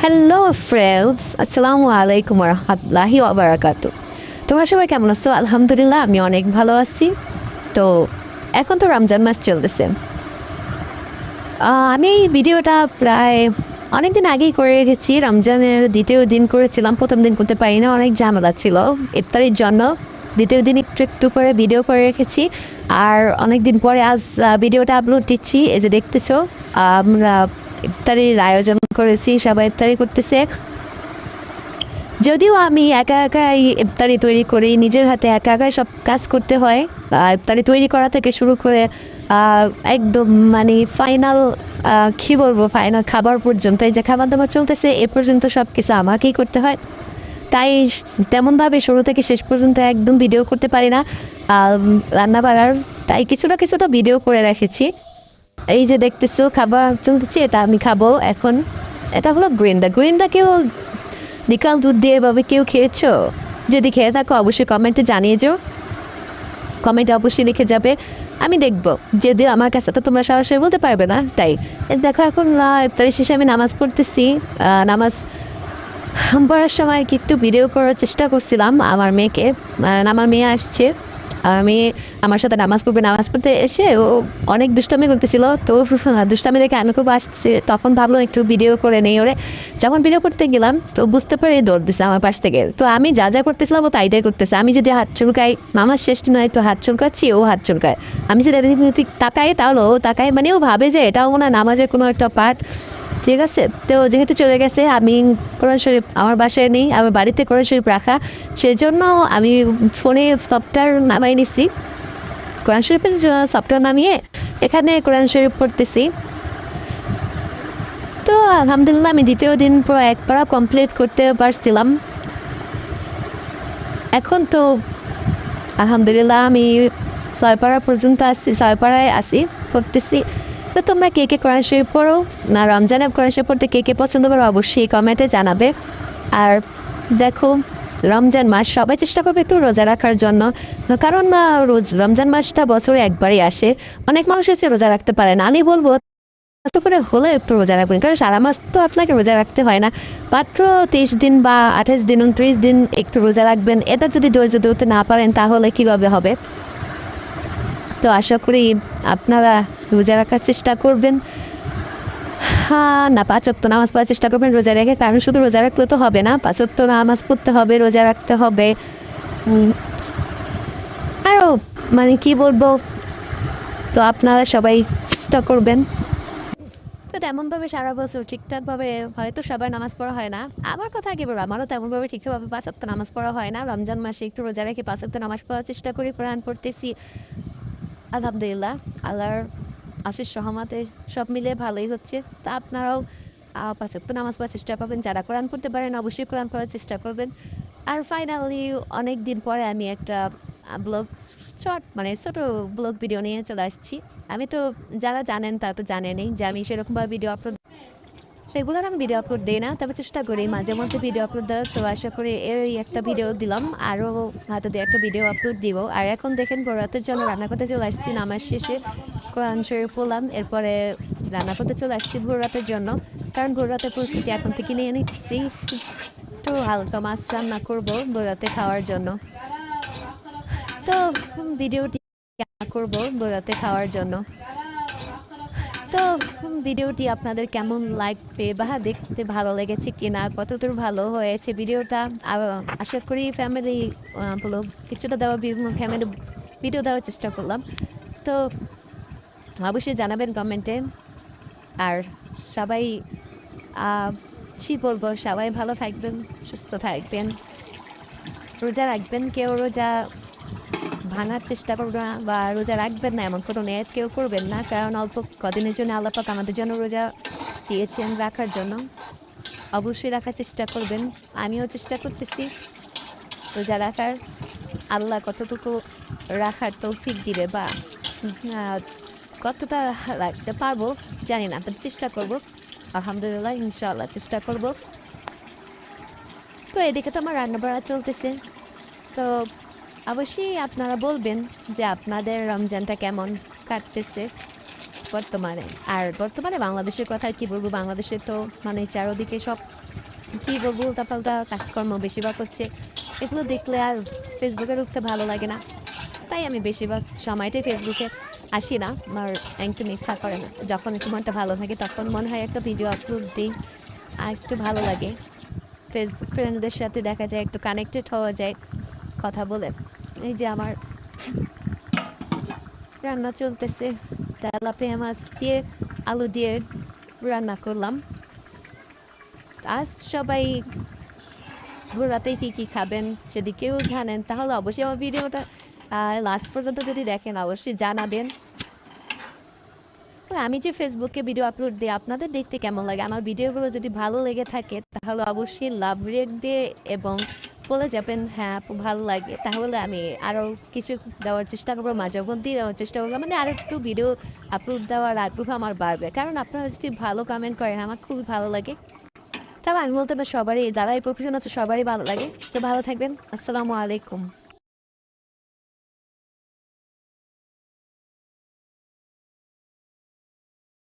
Hello friends, আসসালামু আলাইকুম রহমতুল্লাহি ওবারাকাতু। তোমরা সবাই কেমন আছো? আলহামদুলিল্লাহ, আমি অনেক ভালো আছি। তো এখন তো রমজান মাস চলতেছে। আমি এই ভিডিওটা প্রায় অনেক দিন আগেই করে রেখেছি। রমজানের দ্বিতীয় দিন করেছিলাম, প্রথম দিন করতে পারি না, অনেক ঝামেলা ছিল ইফতারির জন্য। দ্বিতীয় দিন একটু একটু করে ভিডিও করে রেখেছি। আর অনেক দিন পরে আজ ভিডিওটা আপলোড দিচ্ছি। এই যে দেখতেছো, আমরা ইফতারির আয়োজন করেছি, সবাই ইফতারি করতেছে। যদিও আমি একা একাই ইফতারি তৈরি করি, নিজের হাতে একা একাই সব কাজ করতে হয়। ইফতারি তৈরি করা থেকে শুরু করে একদম মানে ফাইনাল, কী বলবো, ফাইনাল খাবার পর্যন্ত, এই যে খাবার দাবার চলতেছে এ পর্যন্ত সব কিছু আমাকেই করতে হয়। তাই তেমনভাবে শুরু থেকে শেষ পর্যন্ত একদম ভিডিও করতে পারি না রান্না বাড়ার। তাই কিছুটা কিছুটা ভিডিও করে রেখেছি। এই যে দেখতেছো খাবার চলতেছে, এটা আমি খাবো এখন। এটা হলো গরিন্দা। গরিন্দাকেও বিকাল দুধ দিয়ে এভাবে কেউ খেয়েছো? যদি খেয়ে থাকো অবশ্যই কমেন্টে জানিয়ে যাও। কমেন্টে অবশ্যই লিখে যাবে, আমি দেখব। যদিও আমার কাছে তো তোমরা সরাসরি বলতে পারবে না। তাই দেখো এখন ইফতারি শেষে আমি নামাজ পড়তেছি। নামাজ পড়ার সময় কি একটু ভিডিও করার চেষ্টা করছিলাম আমার মেয়েকে। আমার মেয়ে আসছে, আমি আমার সাথে নামাজ পড়বে। নামাজ পড়তে এসে ও অনেক দুষ্টামি করতেছিল, তো দুষ্টামি দেখে আমি খুব আসছে। তখন ভাবলাম একটু ভিডিও করে নেই ওরে। যখন ভিডিও করতে গেলাম তো বুঝতে পারি দৌড় দিছে আমার পাশ থেকে। তো আমি যা যা করতেছিলাম ও তাই করতেছে। আমি যদি হাত চুলকাই, নামাজ শেষ নয় একটু হাত চুলকাচ্ছি, ও হাত চুলকায়। আমি যদি এদিক ওদিক তাকাই তাহলে ও তাকায়, মানে ও ভাবে যে এটাও মনে হয় নামাজের কোনো একটা পার্ট। ঠিক আছে, তো যেহেতু চলে গেছে, আমি কোরআন শরীফ আমার বাসায় নেই, আমার বাড়িতে কোরআন শরীফ রাখা, সেজন্য আমি ফোনে সফটওয়্যার নামাই নিছি। কোরআন শরীফের সফটওয়্যার নামিয়ে এখানে কোরআন শরীফ পড়তেছি। তো আলহামদুলিল্লাহ আমি দ্বিতীয় দিন পুরো এক পারা কমপ্লিট করতে পারছিলাম। এখন তো আলহামদুলিল্লাহ আমি 6 পারা পর্যন্ত আসছি, 6 পাড়ায় আসি, পড়তেছি। তো তোমরা কে কে কোরআন শরীফ পড়ো না রমজানে কোরআন শরীফ পড়তে কে কে পছন্দ করো অবশ্যই কমেন্টে জানাবে। আর দেখো, রমজান মাস সবাই চেষ্টা করবে একটু রোজা রাখার জন্য। কারণ রমজান মাসটা বছরে একবারই আসে। অনেক মানুষ হচ্ছে রোজা রাখতে পারে না। আমি বলবো কষ্ট করে হলে একটু রোজা রাখবেন, কারণ সারা মাস তো আপনাকে রোজা রাখতে হয় না। মাত্র 23 দিন বা 28 দিন 29 দিন একটু রোজা রাখবেন। এটা যদি ধৈর্য ধরতে না পারেন তাহলে কীভাবে হবে? তো আশা করি আপনারা রোজা রাখার চেষ্টা করবেন। হ্যাঁ, না 5 ওয়াক্ত নামাজ পড়ার চেষ্টা করবেন রোজা রেখে। কারণ শুধু রোজা রাখলে তো হবে না, 5 ওয়াক্ত নামাজ পড়তে হবে, রোজা রাখতে হবে। আরও মানে কি বলবো, তো আপনারা সবাই চেষ্টা করবেন। তো তেমনভাবে সারা বছর ঠিকঠাকভাবে হয়তো সবার নামাজ পড়া হয় না। আমার কথা আগে বলবো, আমারও তেমনভাবে ঠিকঠাকভাবে 5 ওয়াক্ত নামাজ পড়া হয় না। রমজান মাসে একটু রোজা রেখে 5 ওয়াক্ত নামাজ পড়ার চেষ্টা করি, কোরআন পড়তেছি। আলহামদুলিল্লাহ, আল্লাহর আশিস রহমতে সব মিলে ভালোই হচ্ছে। তা আপনারাও 5 ওয়াক্ত নামাজ পড়ার চেষ্টা করবেন। যারা কোরআন পড়তে পারেন অবশ্যই কোরআন পড়ার চেষ্টা করবেন। আর ফাইনালি অনেক দিন পরে আমি একটা ব্লগ, শর্ট মানে ছোট ব্লগ ভিডিও নিয়ে চলে আসছি। আমি তো, যারা জানেন তারা তো জানেনই যে আমি সেরকমভাবে ভিডিও আপলোড, রেগুলার আমি ভিডিও আপলোড দিই না, তবে চেষ্টা করি মাঝে মধ্যে ভিডিও আপলোড দেওয়ার। তো আশা করি এই একটা ভিডিও দিলাম, আরও হয়তো একটা ভিডিও আপলোড দিব। আর এখন দেখেন রাতের জন্য রান্না করতে চলে আসছি। নামাজ শেষে কোরআন শরীফ পড়লাম, এরপরে রান্না করতে চলে আসছি ভোর রাতের জন্য। কারণ ভোর রাতের প্রস্তুতি এখন থেকে নিয়ে নিচ্ছি। একটু হালকা মাছ রান্না করবো ভোর রাতে খাওয়ার জন্য। তো ভিডিওটি করবো ভোর রাতে খাওয়ার জন্য। তো ভিডিওটি আপনাদের কেমন লাগবে বা দেখতে ভালো লেগেছে কিনা, কতদূর ভালো হয়েছে ভিডিওটা, আশা করি ফ্যামিলি ব্লগ কিছুটা দেওয়া, ফ্যামিলি ভিডিও দেওয়ার চেষ্টা করলাম। তো অবশ্যই জানাবেন কমেন্টে। আর সবাই কী বলবো, সবাই ভালো থাকবেন, সুস্থ থাকবেন, রোজা রাখবেন। কেউ রোজা ভাঙার চেষ্টা করবেন না বা রোজা রাখবেন না এমন কোনো নিয়ত কেউ করবেন না। কারণ অল্প কদিনের জন্য আল্লাহ পাক আমাদের জন্য রোজা দিয়েছেন রাখার জন্য। অবশ্যই রাখার চেষ্টা করবেন, আমিও চেষ্টা করতেছি রোজা রাখার। আল্লাহ কতটুকু রাখার তৌফিক দিবে বা কতটা রাখতে পারবো জানি না, তবে চেষ্টা করব। আলহামদুলিল্লাহ, ইনশাআল্লাহ চেষ্টা করব। তো এদিকে তো আমার রান্না বাড়া চলতেছে। তো অবশ্যই আপনারা বলবেন যে আপনাদের রমজানটা কেমন কাটতেছে। বর্তমানে। আর বর্তমানে বাংলাদেশের কথা কি বলবো, বাংলাদেশে তো মানে চারদিকে সব কি বলবো উল্টাপাল্টা কাজকর্ম বেশিরভাগ হচ্ছে। এগুলো দেখলে আর ফেসবুকে ঢুকতে ভালো লাগে না। তাই আমি বেশিরভাগ সময়টাই ফেসবুকে আসি না, আমার একদম ইচ্ছা করে না। যখন একটু মনটা ভালো থাকে তখন মনে হয় একটা ভিডিও আপলোড দিই, আর একটু ভালো লাগে। ফেসবুক ফ্রেন্ডদের সাথে দেখা যায়, একটু কানেক্টেড হওয়া যায় কথা বলে। এই যে আমার রান্না চলতেছে, তেলাপিয়া মাছ দিয়ে আলু দিয়ে রান্না করলাম। আজ সবাই রাতে কি কি খাবেন যদি কেউ জানেন তাহলে অবশ্যই আমার ভিডিওটা লাস্ট পর্যন্ত যদি দেখেন অবশ্যই জানাবেন। আর আমি যে ফেসবুকে ভিডিও আপলোড দিই আপনাদের দেখতে কেমন লাগে, আমার ভিডিওগুলো যদি ভালো লেগে থাকে তাহলে অবশ্যই লাভ রেট দিয়ে এবং বলে যাবেন হ্যাঁ আপু ভালো লাগে, তাহলে আমি আরও কিছু দেওয়ার চেষ্টা করবো, মাঝে মধ্যেই দেওয়ার চেষ্টা করবো, মানে আরও একটু ভিডিও আপলোড দেওয়ার আগ্রহ আমার বাড়বে, কারণ আপনারা যদি ভালো কমেন্ট করেন আমার খুবই ভালো লাগে। তবে আমি বলতে না সবারই, যারা এই প্রফেশন আছে সবারই ভালো লাগে। তো ভালো থাকবেন, আসসালামু আলাইকুম।